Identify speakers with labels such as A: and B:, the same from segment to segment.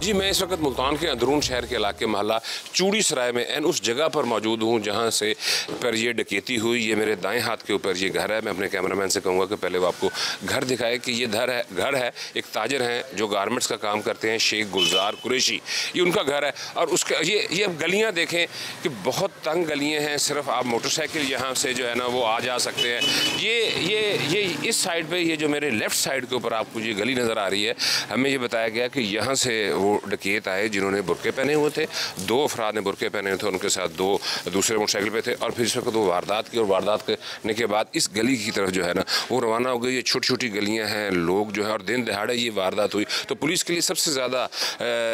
A: जी, मैं इस वक्त मुल्तान के अंदरून शहर के इलाके मोहल्ला चूड़ी सराय में एन उस जगह पर मौजूद हूँ जहाँ से पर ये डकैती हुई। ये मेरे दाएं हाथ के ऊपर ये घर है। मैं अपने कैमरामैन से कहूँगा कि पहले वो आपको घर दिखाए कि ये घर है। एक ताजर हैं जो गारमेंट्स का काम करते हैं, शेख गुलजार कुरैशी, ये उनका घर है। और उसका ये अब गलियाँ देखें कि बहुत तंग गलियाँ हैं, सिर्फ आप मोटरसाइकिल यहाँ से जो है ना वो आ जा सकते हैं। ये इस साइड पर, ये जो मेरे लेफ़्ट साइड के ऊपर आपको ये गली नज़र आ रही है, हमें ये बताया गया कि यहाँ से वो डकैत आए जिन्होंने बुरके पहने हुए थे। 2 अफराद ने बुरके पहने हुए थे, उनके साथ 2 दूसरे मोटरसाइकिल पे थे। और फिर इस वक्त वो वारदात की, और वारदात करने के बाद इस गली की तरफ जो है ना वो रवाना हो गई। ये छोटी छोटी गलियां हैं, लोग जो है, और दिन दहाड़े ये वारदात हुई। तो पुलिस के लिए सबसे ज़्यादा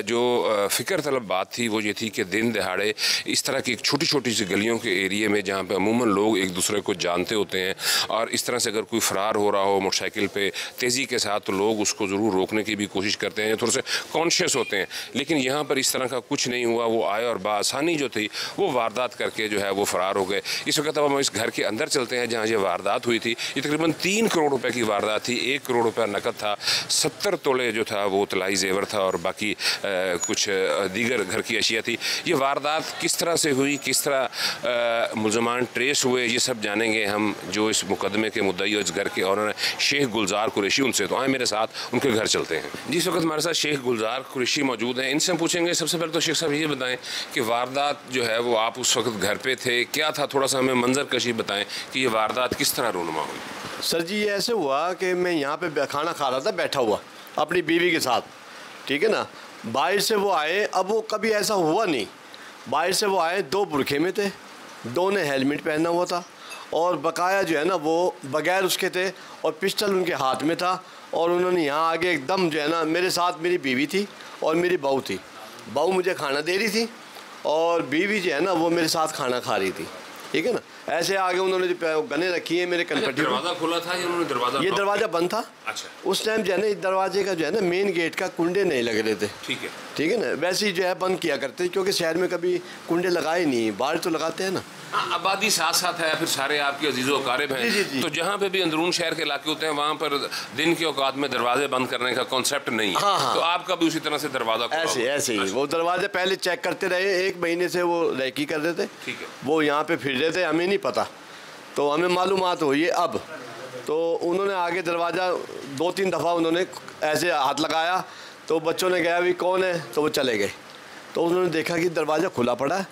A: जो फ़िक्र तलब बात थी वो ये थी कि दिन दहाड़े इस तरह की छोटी छोटी सी गलियों के एरिए में जहाँ पर अमूमन लोग एक दूसरे को जानते होते हैं, और इस तरह से अगर कोई फ़रार हो रहा हो मोटरसाइकिल पर तेज़ी के साथ, तो लोग उसको ज़रूर रोकने की भी कोशिश करते हैं, थोड़े से कॉन्शियस होते हैं। लेकिन यहाँ पर इस तरह का कुछ नहीं हुआ। वो आए और बासानी जो थी वो वारदात करके जो है वो फ़रार हो गए। इस वक्त अब हम इस घर के अंदर चलते हैं जहाँ ये वारदात हुई थी। ये तकरीबन 3 करोड़ रुपए की वारदात थी। 1 करोड़ रुपया नकद था, 70 तोले जो था वो तलाई जेवर था, और बाकी कुछ दीगर घर की अशिया थी। ये वारदात किस तरह से हुई, किस तरह मुलजमान ट्रेस हुए, ये सब जानेंगे हम जो इस मुकदमे के मुद्दई और इस घर के ऑनर शेख गुलजार कुरैशी उनसे। तो आए मेरे साथ उनके घर चलते हैं। जिस वक्त हमारे साथ शेख गुलजार कुरैशी मौजूद हैं, इनसे हम पूछेंगे। सबसे पहले तो शेख साहब ये बताएं कि वारदात जो है वो आप उस वक्त घर पे थे, क्या था, थोड़ा सा हमें मंजर कशी बताएं कि ये वारदात किस तरह रूनुमा हुई।
B: सर जी, ये ऐसे हुआ कि मैं यहाँ पे खाना खा रहा था बैठा हुआ अपनी बीवी के साथ, ठीक है ना। बाहर से वो आए, अब वो कभी ऐसा हुआ नहीं, बाहर से वो आए 2 बुरखे में थे, 2 ने हेलमेट पहना हुआ था, और बकाया जो है ना वो बगैर उसके थे, और पिस्टल उनके हाथ में था। और उन्होंने यहाँ आगे एकदम जो है ना, मेरे साथ मेरी बीवी थी और मेरी बहू थी। बहू मुझे खाना दे रही थी और बीवी जो है ना वो मेरे साथ खाना खा रही थी, ठीक है ना। ऐसे आगे उन्होंने जो गने रखी है मेरे कनपट्टी।
A: दरवाज़ा खुला था या उन्होंने दरवाज़ा?
B: ये दरवाज़ा बंद था।
A: अच्छा।
B: उस टाइम जो है ना इस दरवाजे का जो है ना मेन गेट का कुंडे नहीं लग रहे थे। ठीक है ना, वैसे ही जो है बंद किया करते, क्योंकि शहर में कभी कुंडे लगाए नहीं, बाहर तो लगाते हैं ना।
A: आबादी साथ साथ है, फिर सारे आपके अजीज़ो अकारिब हैं।
B: जी।
A: तो जहाँ पे भी अंदरून शहर के इलाके होते हैं वहाँ पर दिन के औकात में दरवाजे बंद करने का कॉन्सेप्ट नहीं है।
B: हाँ।
A: तो आपका भी उसी तरह से दरवाज़ा
B: ऐसे ही वो दरवाजे पहले चेक करते रहे, 1 महीने से वो रेकी कर रहे थे।
A: ठीक है।
B: वो यहाँ पे फिर रहे थे, हमें नहीं पता, तो हमें मालूमात हुई है अब। तो उन्होंने आगे दरवाज़ा 2-3 दफ़ा उन्होंने ऐसे हाथ लगाया, तो बच्चों ने कहा भी कौन है, तो वो चले गए। तो उन्होंने देखा कि दरवाज़ा खुला पड़ा है,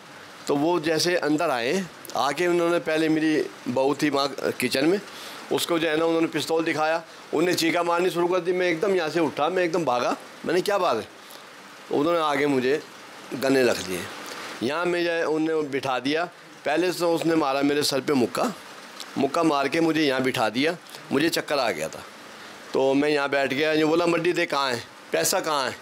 B: तो वो जैसे अंदर आए, आके उन्होंने पहले मेरी बहू थी वहाँ किचन में, उसको जो है ना उन्होंने पिस्तौल दिखाया, उन्हें चीखा मारनी शुरू कर दी। मैं एकदम यहाँ से उठा, मैं एकदम भागा, मैंने क्या बात है, तो उन्होंने आगे मुझे गन्ने रख दिए। यहाँ में जो है उन्होंने बिठा दिया। पहले तो उसने मारा मेरे सर पे मुक्का मार के मुझे यहाँ बिठा दिया। मुझे चक्कर आ गया था, तो मैं यहाँ बैठ गया। ये बोला मड्डी दे, कहाँ है पैसा, कहाँ है।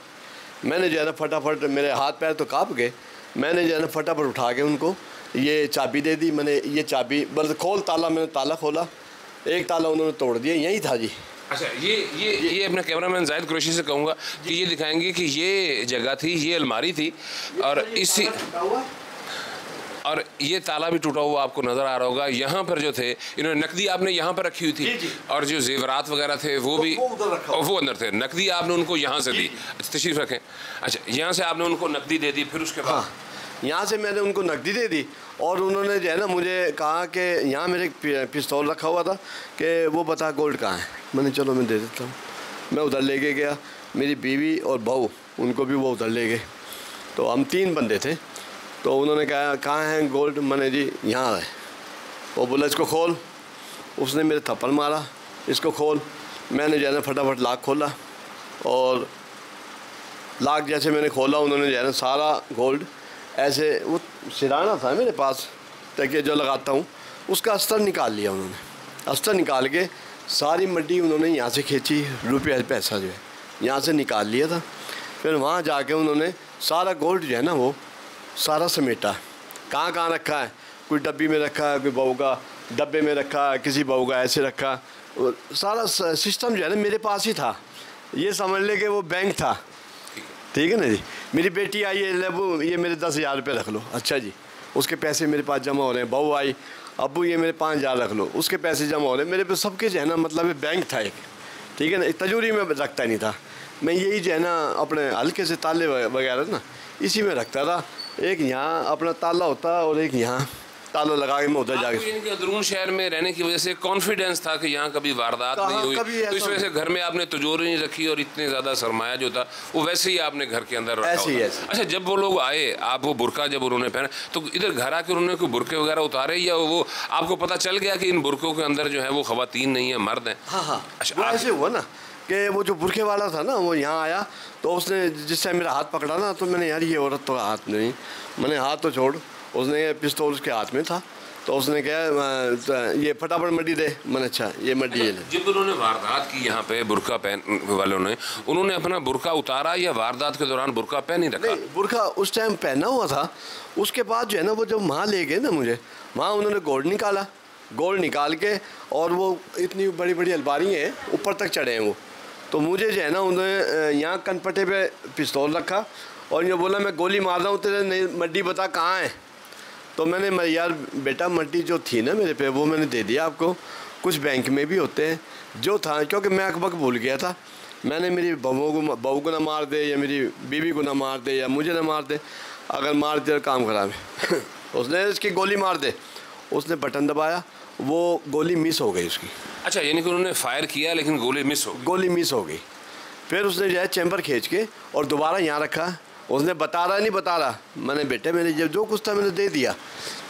B: मैंने जो है ना फटाफट, मेरे हाथ पैर तो काँप गए, मैंने जो है ना फटाफट उठा के उनको ये चाबी दे दी। मैंने ये चाबी बस खोल ताला, मैंने ताला खोला, एक ताला उन्होंने तोड़ दिया, यही था जी।
A: अच्छा, ये अपना कैमरामैन जाहिद कुरैशी से कहूँगा कि ये दिखाएंगे कि ये जगह थी, ये अलमारी थी, और इसी और ये ताला भी टूटा हुआ आपको नज़र आ रहा होगा। यहाँ पर जो थे इन्होंने नकदी आपने यहाँ पर रखी हुई थी,
B: जी।
A: और जो जेवरात वगैरह थे वो भी वो अंदर थे। नकदी आपने उनको यहाँ से दी। अच्छा, तशरीफ़ रखें। अच्छा, यहाँ से आपने उनको नकदी दे दी, फिर उसके बाद?
B: हाँ, यहाँ से मैंने उनको नकदी दे दी, और उन्होंने जो है ना मुझे कहा कि यहाँ मेरे पिस्तौल रखा हुआ था कि वो बता गोल्ड कहाँ है। मैंने चलो मैं दे देता हूँ। मैं उधर ले के गया, मेरी बीवी और बहू, उनको भी वो उधर ले गए। तो हम 3 बंदे थे। तो उन्होंने कहा कहाँ है गोल्ड, मैंने जी यहाँ है। वो बोला इसको खोल। उसने मेरे थप्पड़ मारा, इसको खोल। मैंने जो है ना फटाफट लॉक खोला, और लॉक जैसे मैंने खोला, उन्होंने जो है ना सारा गोल्ड ऐसे, वो सिराना था मेरे पास तकिया जो लगाता हूँ, उसका अस्तर निकाल लिया उन्होंने। अस्तर निकाल के सारी मड्डी उन्होंने यहाँ से खींची, रुपये पैसा जो है यहाँ से निकाल लिया था। फिर वहाँ जाके उन्होंने सारा गोल्ड जो है ना वो सारा समेटा। कहाँ रखा है, कोई डब्बी में रखा है, कोई बहू का डब्बे में रखा है, किसी बहू का ऐसे रखा। सारा सिस्टम जो है ना मेरे पास ही था। ये समझ ले कि वो बैंक था, ठीक है ना जी। मेरी बेटी आई है, ले वो ये मेरे 10,000 रुपये रख लो। अच्छा जी, उसके पैसे मेरे पास जमा हो रहे हैं। बहू आई, अब्बू ये मेरे 5,000 रख लो, उसके पैसे जमा हो रहे हैं मेरे पे। सबके जो है ना मतलब बैंक था एक, ठीक है ना। तजूरी में रखता नहीं था, मैं यही जो है ना अपने हल्के से ताले वगैरह ना इसी में रखता था। एक यहाँ अपना ताला होता और एक यहाँ ताला लगा के मैं उधर जाके।
A: अंदरून शहर में रहने की वजह से कॉन्फिडेंस था कि यहाँ कभी वारदात नहीं हुई, तो इस वजह से घर में आपने तिजोरी नहीं रखी और इतने ज़्यादा सरमाया जो था वो वैसे ही आपने घर के अंदर रखा
B: ऐसे ही।
A: अच्छा, जब वो लोग आए, आप वो बुरका जब उन्होंने पहना तो इधर घर आके उन्होंने कोई बुरके वगैरह उतारे, या वो आपको पता चल गया कि इन बुरकों के अंदर जो है वो खवातीन नहीं है, मर्द हैं?
B: हाँ।
A: अच्छा,
B: ऐसे हुआ ना कि वो जो बुरखे वाला था ना वो यहाँ आया तो उसने जिस टाइम मेरा हाथ पकड़ा ना तो मैंने यार ये औरत तो हाथ नहीं, मैंने हाथ तो छोड़, उसने पिस्तौल उसके हाथ में था तो उसने कहा ये फटाफट मड्डी दे। मैंने अच्छा ये मड्डी है।
A: जब उन्होंने वारदात की यहाँ पे बुरका पहन वालों ने, उन्होंने अपना बुरका उतारा या वारदात के दौरान बुरका पहन ही रखा?
B: बुरका उस टाइम पहना हुआ था। उसके बाद जो है ना वो जब वहाँ ले गए ना मुझे, वहाँ उन्होंने गोल्ड निकाला, गोल्ड निकाल के और वो इतनी बड़ी बड़ी अलमारी हैं ऊपर तक चढ़े हैं वो, तो मुझे जो है ना उन्होंने यहाँ कनपटे पे पिस्तौल रखा और ये बोला मैं गोली मार रहा हूँ तेरे, नहीं मड्डी बता कहाँ है। तो मैंने यार बेटा मड्डी जो थी ना मेरे पे वो मैंने दे दिया आपको, कुछ बैंक में भी होते हैं जो था, क्योंकि मैं अकबक भूल गया था। मैंने मेरी बहू को ना मार दे या मेरी बीवी को ना मार दे या मुझे ना मार दे, अगर मार दे काम खराब है। उसने इसकी गोली मार दे, उसने बटन दबाया, वो गोली मिस हो गई उसकी।
A: अच्छा, यानी कि उन्होंने फायर किया लेकिन गोली मिस हो गई।
B: फिर उसने जो है चैम्बर खींच के और दोबारा यहाँ रखा। उसने बता रहा, मैंने बेटे मैंने जब जो कुछ था मैंने दे दिया।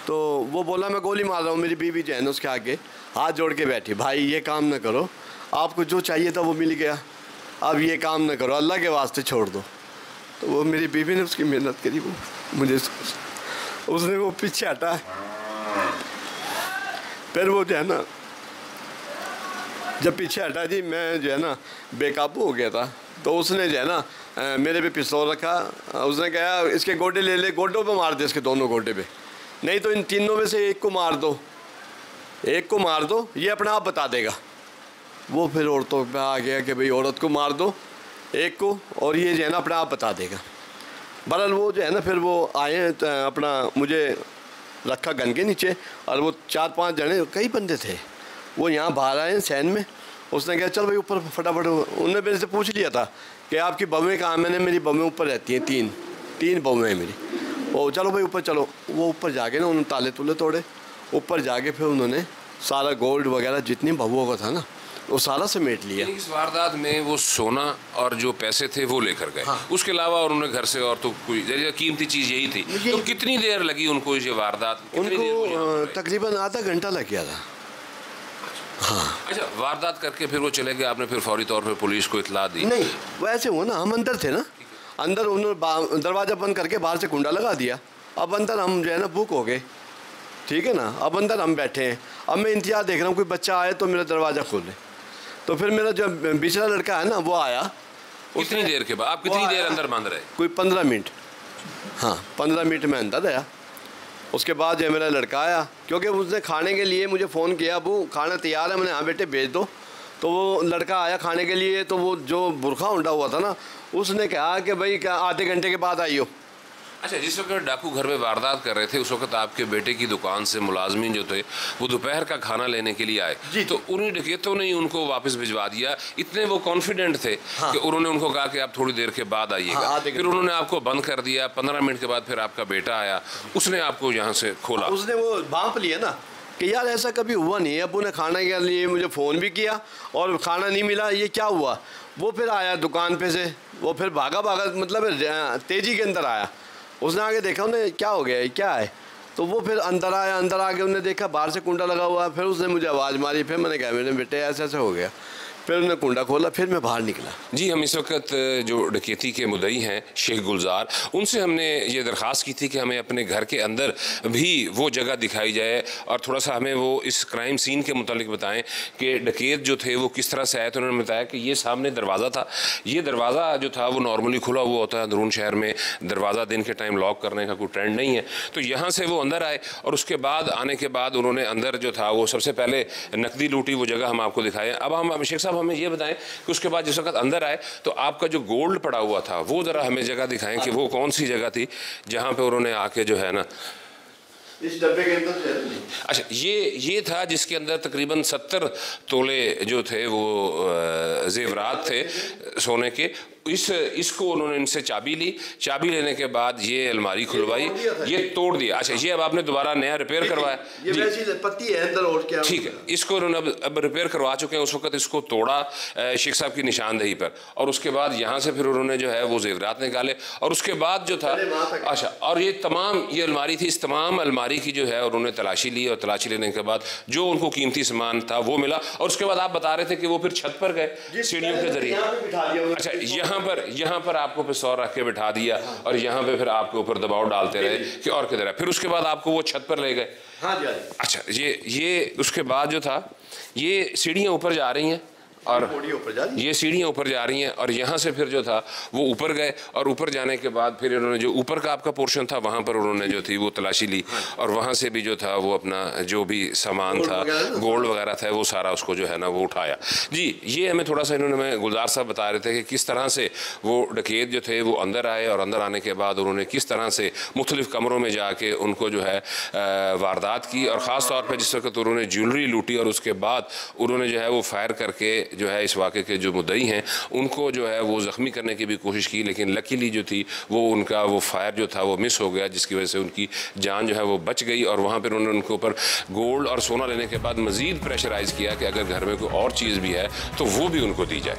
B: तो वो बोला मैं गोली मार रहा हूँ। मेरी बीवी जो है ना उसके आगे हाथ जोड़ के बैठी, भाई ये काम ना करो, आपको जो चाहिए था वो मिल गया, अब ये काम ना करो, अल्लाह के वास्ते छोड़ दो। तो वो मेरी बीवी ने उसकी मेहनत करी, वो मुझे उसने वो पीछे हटा। फिर वो जो है ना जब पीछे हटा जी, मैं जो है ना बेकाबू हो गया था। तो उसने जो है ना मेरे पे पिस्तौल रखा, उसने कहा इसके गोडे ले ले, गोडों पे मार दे, इसके दोनों गोडे पे, नहीं तो इन तीनों में से एक को मार दो, ये अपने आप बता देगा। वो फिर औरतों पे आ गया कि भाई औरत को मार दो एक को, और ये जो है ना अपने आप बता देगा। बहरहाल वो जो है ना फिर वो आए अपना मुझे रखा गन के नीचे, और वो 4-5 जने कई बंदे थे वो यहाँ बाहर आए सैन में। उसने कहा चल भाई ऊपर फटाफट। उन्होंने मेरे से पूछ लिया था कि आपकी बउएँ कहाँ, मैंने मेरी बउएँ ऊपर रहती हैं, तीन बउएँ हैं मेरी। ओ चलो भाई ऊपर चलो। वो ऊपर जाके ना उन्होंने ताले तुले तोड़े, ऊपर जाके फिर उन्होंने सारा गोल्ड वगैरह जितनी बउओं का था ना वो सारा समेट लिया।
A: इस वारदात में वो सोना और जो पैसे थे वो लेकर गए। हाँ। उसके अलावा उन्होंने घर से और तो कोई कीमती चीज़ यही थी। तो कितनी देर लगी उनको ये वारदात?
B: उनको तकरीबन आधा घंटा लग गया था। हाँ।
A: अच्छा, वारदात करके फिर वो चले गए, आपने फिर फौरी तौर पे पुलिस को इतला दी?
B: नहीं, वैसे हुआ ना, हम अंदर थे ना, अंदर उन्होंने दरवाज़ा बंद करके बाहर से कुंडा लगा दिया। अब अंदर हम जो है ना बुक हो गए, ठीक है ना। अब अंदर हम बैठे हैं, अब मैं इंतजार देख रहा हूँ कोई बच्चा आए तो मेरा दरवाज़ा खोले। तो फिर मेरा जो पिछला लड़का है ना वो आया।
A: कितनी देर के बाद? आप कितनी देर अंदर बंद रहे?
B: कोई 15 मिनट। हाँ 15 मिनट में अंदर आया। उसके बाद जो मेरा लड़का आया, क्योंकि उसने खाने के लिए मुझे फ़ोन किया, वो खाना तैयार है, मैंने हाँ बेटे भेज दो। तो वो लड़का आया खाने के लिए, तो वो जो बुरखा उंडा हुआ था ना उसने कहा कि भाई क्या आधे घंटे के बाद आइयो।
A: अच्छा, जिस वक्त डाकू घर में वारदात कर रहे थे उस वक्त आपके बेटे की दुकान से मुलाजमीन जो थे वो दोपहर का खाना लेने के लिए आए जी। तो उन्हीं डकैतों ने उनको वापस भिजवा दिया। इतने वो कॉन्फिडेंट थे हाँ। कि उन्होंने उनको कहा कि आप थोड़ी देर के बाद आइएगा। हाँ, फिर उन्होंने आपको बंद कर दिया। 15 मिनट के बाद फिर आपका बेटा आया, उसने आपको यहाँ से खोला।
B: उसने वो भांप लिया ना कि यार ऐसा कभी हुआ नहीं है, अबू ने खाने के लिए मुझे फ़ोन भी किया और खाना नहीं मिला, ये क्या हुआ। वो फिर आया दुकान पे से, वो फिर भागा मतलब तेज़ी के अंदर आया। उसने आगे देखा, उन्हें क्या हो गया, क्या है। तो वो फिर अंदर आया, अंदर आके उन्हें देखा बाहर से कुंडा लगा हुआ है। फिर उसने मुझे आवाज़ मारी, फिर मैंने कहा मेरे बेटे ऐसे ऐसे हो गया। फिर उन्होंने कुंडा खोला, फिर मैं बाहर निकला।
A: जी, हम इस वक्त जो डकैती के मुद्दई हैं शेख गुलजार, उनसे हमने ये दरख्वास्त की थी कि हमें अपने घर के अंदर भी वो जगह दिखाई जाए और थोड़ा सा हमें वो इस क्राइम सीन के मुतालिक बताएं कि डकैत जो थे वो किस तरह से आए। तो उन्होंने बताया कि ये सामने दरवाज़ा था, ये दरवाज़ा जो था वो नॉर्मली खुला हुआ होता है। अंदरून शहर में दरवाज़ा दिन के टाइम लॉक करने का कोई ट्रेंड नहीं है। तो यहाँ से वो अंदर आए और उसके बाद आने के बाद उन्होंने अंदर जो था वो सबसे पहले नकदी लूटी, वो जगह हम आपको दिखाएं। अब हम शेख साहब हमें ये बताएं कि उसके बाद जिस वक्त अंदर आए तो आपका जो गोल्ड पड़ा हुआ था वो ज़रा हमें जगह दिखाएं कि वो कौन सी जगह थी जहाँ पे उन्होंने आके जो है ना
B: इस डब्बे के अंदर।
A: अच्छा, ये था जिसके अंदर तकरीबन 70 तोले जो थे वो जेवरात थे सोने के। इसको उन्होंने इनसे चाबी ली, चाबी लेने के बाद ये अलमारी खुलवाई, ये तोड़ दिया। अच्छा, ये अब आपने दोबारा नया रिपेयर करवाया?
B: ये वैसी पत्ती है अंदर और क्या।
A: ठीक है, इसको उन्होंने अब रिपेयर करवा चुके हैं। उस वक्त इसको तोड़ा शेख साहब की निशानदेही पर, और उसके बाद यहाँ से फिर उन्होंने जो है वो जेवरात निकाले, और उसके बाद जो था, अच्छा, और ये तमाम ये अलमारी थी, इस तमाम अलमारी की जो है उन्होंने तलाशी ली, और तलाशी लेने के बाद जो उनको कीमती सामान था वो मिला। और उसके बाद आप बता रहे थे कि वो फिर छत पर गए सीढ़ियों के जरिए। अच्छा, यहाँ पर आपको पिस्तौल रख के बिठा दिया, और यहाँ पे फिर आपके ऊपर दबाव डालते रहे कि और किधर है। फिर उसके बाद आपको वो छत पर ले गए।
B: हाँ जी।
A: अच्छा, ये उसके बाद जो था, ये सीढ़ियाँ ऊपर जा रही हैं, और ये सीढ़ियाँ ऊपर जा रही हैं, और यहाँ से फिर जो था वो ऊपर गए, और ऊपर जाने के बाद फिर उन्होंने जो ऊपर का आपका पोर्शन था वहाँ पर उन्होंने जो थी वो तलाशी ली, और वहाँ से भी जो था वो अपना जो भी सामान था, गोल्ड वगैरह था, वो सारा उसको जो है ना वो उठाया। जी, ये हमें थोड़ा सा इन्होंने गुलजार साहब बता रहे थे कि किस तरह से वो डकैत जो थे वो अंदर आए, और अंदर आने के बाद उन्होंने किस तरह से मुख्तलिफ कमरों में जाके उनको जो है वारदात की, और ख़ास तौर पर जिस वक्त उन्होंने ज्वेलरी लूटी, और उसके बाद उन्होंने जो है वो फायर करके जो है इस वाक़े के जो मुद्दई हैं उनको जो है वो ज़ख्मी करने की भी कोशिश की, लेकिन लकीली जो थी वो उनका वो फायर जो था वो मिस हो गया, जिसकी वजह से उनकी जान जो है वो बच गई। और वहाँ पर उन्होंने उनके ऊपर गोल्ड और सोना लेने के बाद मज़ीद प्रेशराइज़ किया कि अगर घर में कोई और चीज़ भी है तो वो भी उनको दी जाए।